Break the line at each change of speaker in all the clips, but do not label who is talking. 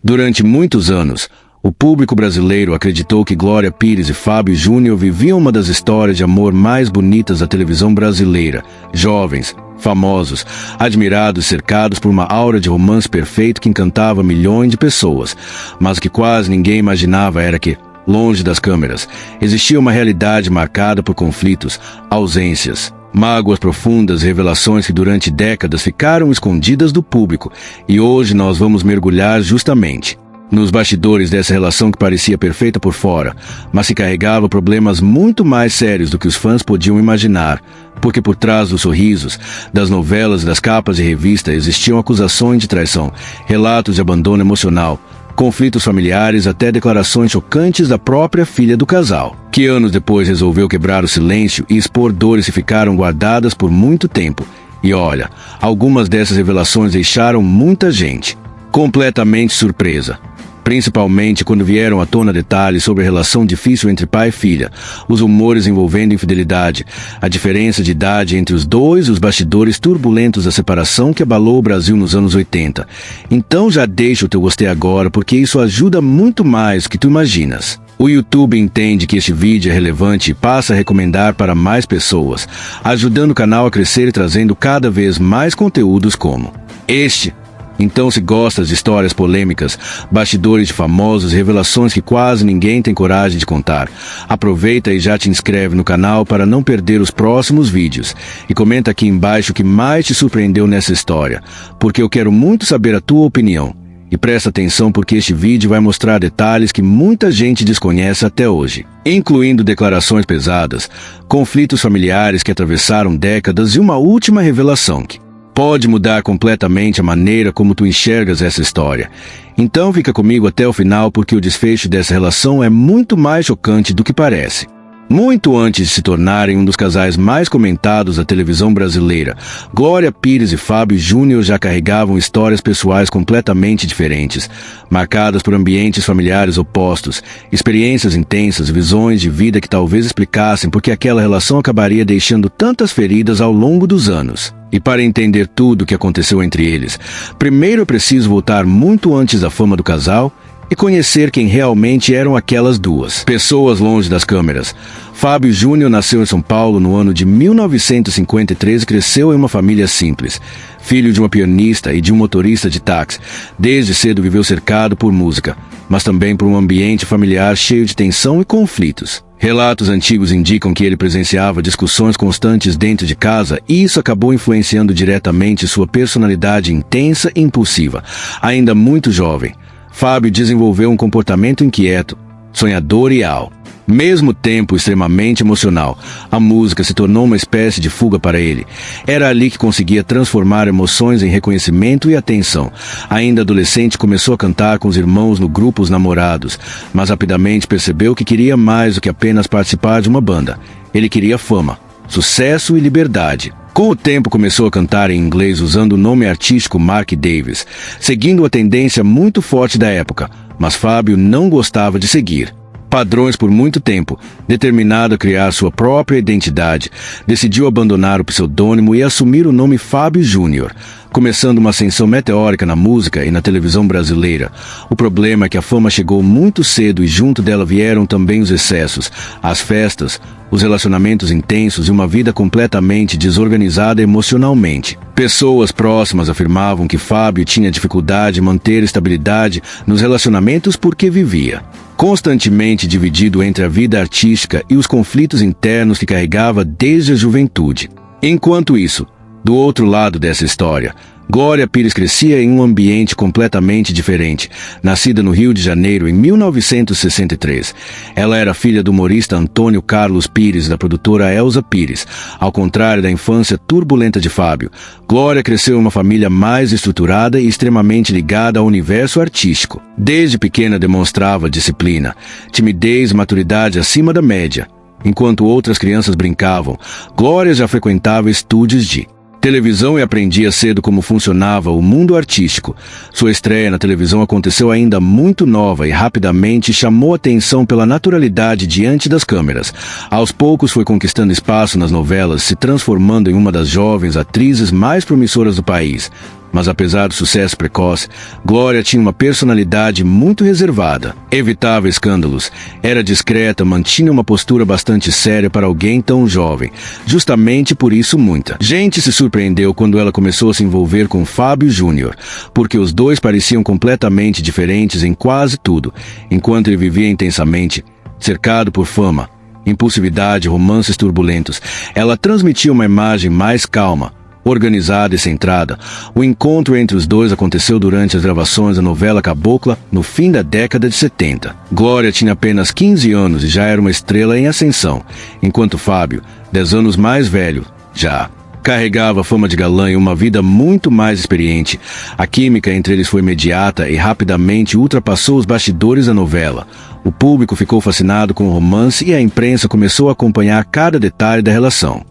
Durante muitos anos, o público brasileiro acreditou que Glória Pires e Fábio Júnior viviam uma das histórias de amor mais bonitas da televisão brasileira. Jovens, famosos, admirados, cercados por uma aura de romance perfeito que encantava milhões de pessoas. Mas o que quase ninguém imaginava era que, longe das câmeras, existia uma realidade marcada por conflitos, ausências, mágoas profundas e revelações que durante décadas ficaram escondidas do público. E hoje nós vamos mergulhar justamente nos bastidores dessa relação que parecia perfeita por fora, mas que carregava problemas muito mais sérios do que os fãs podiam imaginar, porque por trás dos sorrisos, das novelas e das capas de revista existiam acusações de traição, relatos de abandono emocional, conflitos familiares, até declarações chocantes da própria filha do casal, que anos depois resolveu quebrar o silêncio e expor dores que ficaram guardadas por muito tempo. E olha, algumas dessas revelações deixaram muita gente completamente surpresa. Principalmente quando vieram à tona detalhes sobre a relação difícil entre pai e filha, os rumores envolvendo infidelidade, a diferença de idade entre os dois e os bastidores turbulentos da separação que abalou o Brasil nos anos 80. Então já deixa o teu gostei agora, porque isso ajuda muito mais do que tu imaginas. O YouTube entende que este vídeo é relevante e passa a recomendar para mais pessoas, ajudando o canal a crescer e trazendo cada vez mais conteúdos como este. Então, se gostas de histórias polêmicas, bastidores de famosos e revelações que quase ninguém tem coragem de contar, aproveita e já te inscreve no canal para não perder os próximos vídeos. E comenta aqui embaixo o que mais te surpreendeu nessa história, porque eu quero muito saber a tua opinião. E presta atenção porque este vídeo vai mostrar detalhes que muita gente desconhece até hoje, incluindo declarações pesadas, conflitos familiares que atravessaram décadas e uma última revelação que pode mudar completamente a maneira como tu enxergas essa história. Então fica comigo até o final, porque o desfecho dessa relação é muito mais chocante do que parece. Muito antes de se tornarem um dos casais mais comentados da televisão brasileira, Glória Pires e Fábio Júnior já carregavam histórias pessoais completamente diferentes, marcadas por ambientes familiares opostos, experiências intensas, visões de vida que talvez explicassem por que aquela relação acabaria deixando tantas feridas ao longo dos anos. E para entender tudo o que aconteceu entre eles, primeiro é preciso voltar muito antes da fama do casal e conhecer quem realmente eram aquelas duas pessoas longe das câmeras. Fábio Júnior nasceu em São Paulo no ano de 1953 e cresceu em uma família simples. Filho de uma pianista e de um motorista de táxi, desde cedo viveu cercado por música, mas também por um ambiente familiar cheio de tensão e conflitos. Relatos antigos indicam que ele presenciava discussões constantes dentro de casa e isso acabou influenciando diretamente sua personalidade intensa e impulsiva. Ainda muito jovem, Fábio desenvolveu um comportamento inquieto, sonhador e ao mesmo tempo extremamente emocional. A música se tornou uma espécie de fuga para ele. Era ali que conseguia transformar emoções em reconhecimento e atenção. Ainda adolescente, começou a cantar com os irmãos no grupo Os Namorados, mas rapidamente percebeu que queria mais do que apenas participar de uma banda. Ele queria fama, sucesso e liberdade. Com o tempo começou a cantar em inglês usando o nome artístico Mark Davis, seguindo a tendência muito forte da época, mas Fábio não gostava de seguir padrões por muito tempo. Determinado a criar sua própria identidade, decidiu abandonar o pseudônimo e assumir o nome Fábio Júnior, começando uma ascensão meteórica na música e na televisão brasileira. O problema é que a fama chegou muito cedo e junto dela vieram também os excessos, as festas, os relacionamentos intensos e uma vida completamente desorganizada emocionalmente. Pessoas próximas afirmavam que Fábio tinha dificuldade em manter estabilidade nos relacionamentos porque vivia constantemente dividido entre a vida artística e os conflitos internos que carregava desde a juventude. Enquanto isso, do outro lado dessa história, Glória Pires crescia em um ambiente completamente diferente. Nascida no Rio de Janeiro em 1963, ela era filha do humorista Antônio Carlos Pires e da produtora Elza Pires. Ao contrário da infância turbulenta de Fábio, Glória cresceu em uma família mais estruturada e extremamente ligada ao universo artístico. Desde pequena demonstrava disciplina, timidez e maturidade acima da média. Enquanto outras crianças brincavam, Glória já frequentava estúdios de televisão e aprendia cedo como funcionava o mundo artístico. Sua estreia na televisão aconteceu ainda muito nova e rapidamente chamou atenção pela naturalidade diante das câmeras. Aos poucos foi conquistando espaço nas novelas, se transformando em uma das jovens atrizes mais promissoras do país. Mas apesar do sucesso precoce, Glória tinha uma personalidade muito reservada. Evitava escândalos, era discreta, mantinha uma postura bastante séria para alguém tão jovem. Justamente por isso muita gente se surpreendeu quando ela começou a se envolver com Fábio Júnior, porque os dois pareciam completamente diferentes em quase tudo, enquanto ele vivia intensamente, cercado por fama, impulsividade e romances turbulentos. Ela transmitia uma imagem mais calma, organizada e centrada. O encontro entre os dois aconteceu durante as gravações da novela Cabocla, no fim da década de 70. Glória tinha apenas 15 anos e já era uma estrela em ascensão, enquanto Fábio, 10 anos mais velho, já carregava a fama de galã e uma vida muito mais experiente. A química entre eles foi imediata e rapidamente ultrapassou os bastidores da novela. O público ficou fascinado com o romance e a imprensa começou a acompanhar cada detalhe da relação.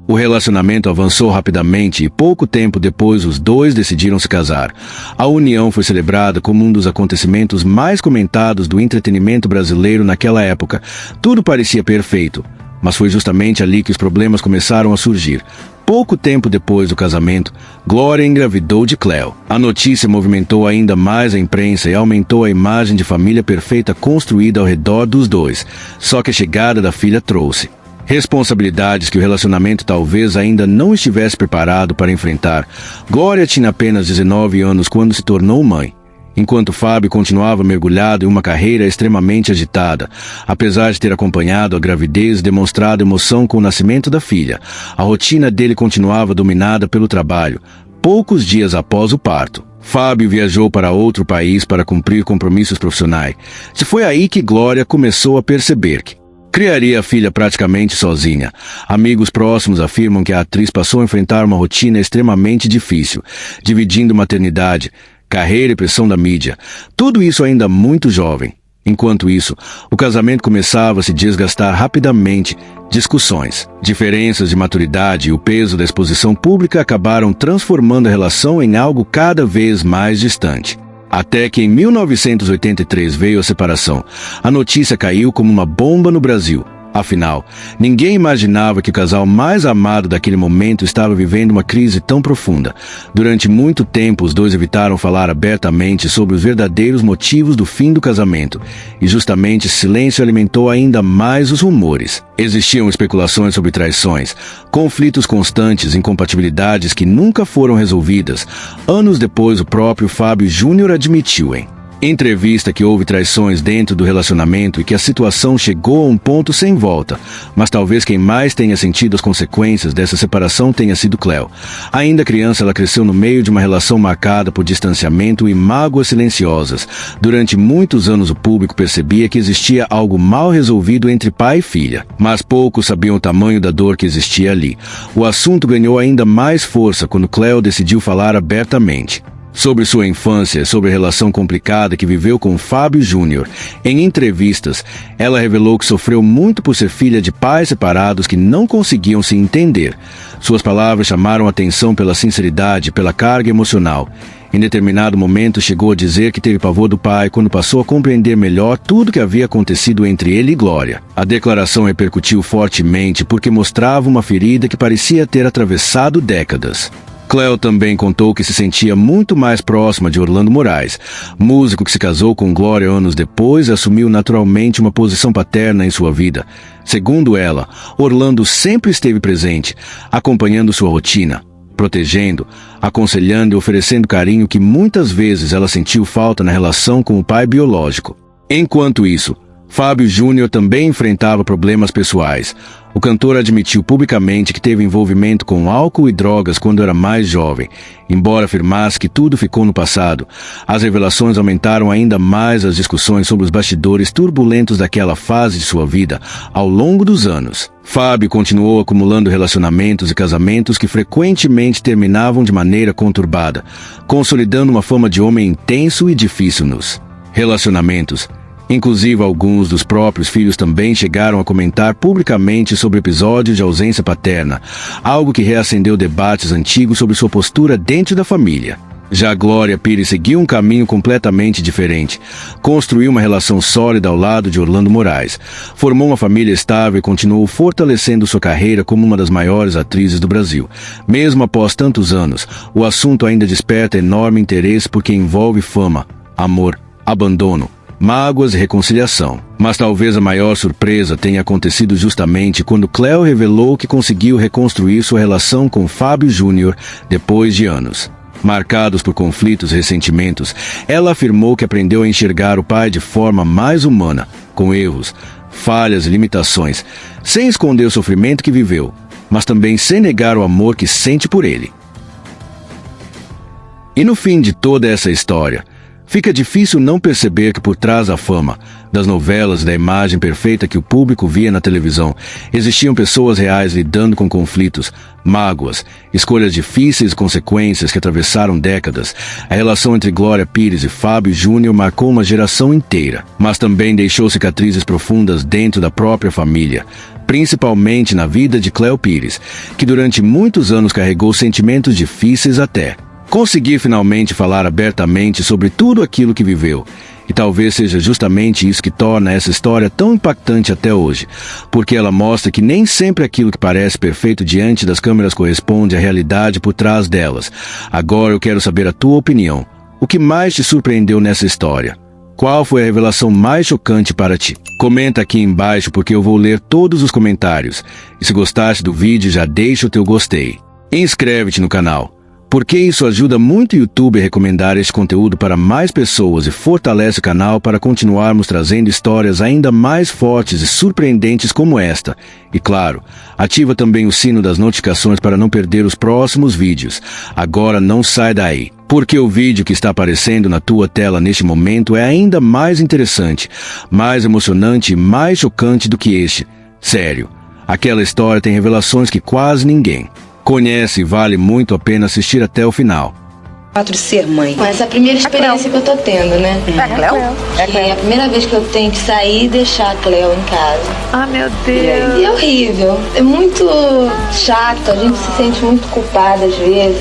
O relacionamento avançou rapidamente e pouco tempo depois os dois decidiram se casar. A união foi celebrada como um dos acontecimentos mais comentados do entretenimento brasileiro naquela época. Tudo parecia perfeito, mas foi justamente ali que os problemas começaram a surgir. Pouco tempo depois do casamento, Glória engravidou de Cléo. A notícia movimentou ainda mais a imprensa e aumentou a imagem de família perfeita construída ao redor dos dois. Só que a chegada da filha trouxe responsabilidades que o relacionamento talvez ainda não estivesse preparado para enfrentar. Glória tinha apenas 19 anos quando se tornou mãe, enquanto Fábio continuava mergulhado em uma carreira extremamente agitada. Apesar de ter acompanhado a gravidez e demonstrado emoção com o nascimento da filha, a rotina dele continuava dominada pelo trabalho. Poucos dias após o parto, Fábio viajou para outro país para cumprir compromissos profissionais. Foi aí que Glória começou a perceber que criaria a filha praticamente sozinha. Amigos próximos afirmam que a atriz passou a enfrentar uma rotina extremamente difícil, dividindo maternidade, carreira e pressão da mídia. Tudo isso ainda muito jovem. Enquanto isso, o casamento começava a se desgastar rapidamente. Discussões, diferenças de maturidade e o peso da exposição pública acabaram transformando a relação em algo cada vez mais distante. Até que em 1983 veio a separação. A notícia caiu como uma bomba no Brasil. Afinal, ninguém imaginava que o casal mais amado daquele momento estava vivendo uma crise tão profunda. Durante muito tempo, os dois evitaram falar abertamente sobre os verdadeiros motivos do fim do casamento, e justamente esse silêncio alimentou ainda mais os rumores. Existiam especulações sobre traições, conflitos constantes, incompatibilidades que nunca foram resolvidas. Anos depois, o próprio Fábio Júnior admitiu em entrevista que houve traições dentro do relacionamento e que a situação chegou a um ponto sem volta, mas talvez quem mais tenha sentido as consequências dessa separação tenha sido Cléo. Ainda criança, ela cresceu no meio de uma relação marcada por distanciamento e mágoas silenciosas. Durante muitos anos o público percebia que existia algo mal resolvido entre pai e filha, mas poucos sabiam o tamanho da dor que existia ali. O assunto ganhou ainda mais força quando Cléo decidiu falar abertamente sobre sua infância e sobre a relação complicada que viveu com Fábio Júnior. Em entrevistas, ela revelou que sofreu muito por ser filha de pais separados que não conseguiam se entender. Suas palavras chamaram atenção pela sinceridade e pela carga emocional. Em determinado momento, chegou a dizer que teve pavor do pai quando passou a compreender melhor tudo que havia acontecido entre ele e Glória. A declaração repercutiu fortemente porque mostrava uma ferida que parecia ter atravessado décadas. Cléo também contou que se sentia muito mais próxima de Orlando Moraes, músico que se casou com Glória anos depois e assumiu naturalmente uma posição paterna em sua vida. Segundo ela, Orlando sempre esteve presente, acompanhando sua rotina, protegendo, aconselhando e oferecendo carinho que muitas vezes ela sentiu falta na relação com o pai biológico. Enquanto isso, Fábio Júnior também enfrentava problemas pessoais. O cantor admitiu publicamente que teve envolvimento com álcool e drogas quando era mais jovem. Embora afirmasse que tudo ficou no passado, as revelações aumentaram ainda mais as discussões sobre os bastidores turbulentos daquela fase de sua vida ao longo dos anos. Fábio continuou acumulando relacionamentos e casamentos que frequentemente terminavam de maneira conturbada, consolidando uma fama de homem intenso e difícil nos relacionamentos. Inclusive, alguns dos próprios filhos também chegaram a comentar publicamente sobre episódios de ausência paterna, algo que reacendeu debates antigos sobre sua postura dentro da família. Já Glória Pires seguiu um caminho completamente diferente. Construiu uma relação sólida ao lado de Orlando Moraes. Formou uma família estável e continuou fortalecendo sua carreira como uma das maiores atrizes do Brasil. Mesmo após tantos anos, o assunto ainda desperta enorme interesse porque envolve fama, amor, abandono, mágoas e reconciliação. Mas talvez a maior surpresa tenha acontecido justamente quando Cleo revelou que conseguiu reconstruir sua relação com Fábio Júnior depois de anos marcados por conflitos e ressentimentos. Ela afirmou que aprendeu a enxergar o pai de forma mais humana, com erros, falhas e limitações, sem esconder o sofrimento que viveu, mas também sem negar o amor que sente por ele. E no fim de toda essa história, fica difícil não perceber que por trás da fama, das novelas e da imagem perfeita que o público via na televisão, existiam pessoas reais lidando com conflitos, mágoas, escolhas difíceis e consequências que atravessaram décadas. A relação entre Glória Pires e Fábio Júnior marcou uma geração inteira, mas também deixou cicatrizes profundas dentro da própria família, principalmente na vida de Cleo Pires, que durante muitos anos carregou sentimentos difíceis até conseguir finalmente falar abertamente sobre tudo aquilo que viveu. E talvez seja justamente isso que torna essa história tão impactante até hoje, porque ela mostra que nem sempre aquilo que parece perfeito diante das câmeras corresponde à realidade por trás delas. Agora eu quero saber a tua opinião. O que mais te surpreendeu nessa história? Qual foi a revelação mais chocante para ti? Comenta aqui embaixo porque eu vou ler todos os comentários. E se gostaste do vídeo, já deixa o teu gostei. E inscreve-te no canal, porque isso ajuda muito o YouTube a recomendar este conteúdo para mais pessoas e fortalece o canal para continuarmos trazendo histórias ainda mais fortes e surpreendentes como esta. E claro, ativa também o sino das notificações para não perder os próximos vídeos. Agora não sai daí, porque o vídeo que está aparecendo na tua tela neste momento é ainda mais interessante, mais emocionante e mais chocante do que este. Sério, aquela história tem revelações que quase ninguém conhece e vale muito a pena assistir até o final.
De ser mãe. Com essa primeira experiência que eu tô tendo, né?
É a Cleo?
É a primeira vez que eu tenho que sair e deixar a Cleo em casa.
Ah, meu Deus.
E é horrível. É muito chato, a gente se sente muito culpada às vezes.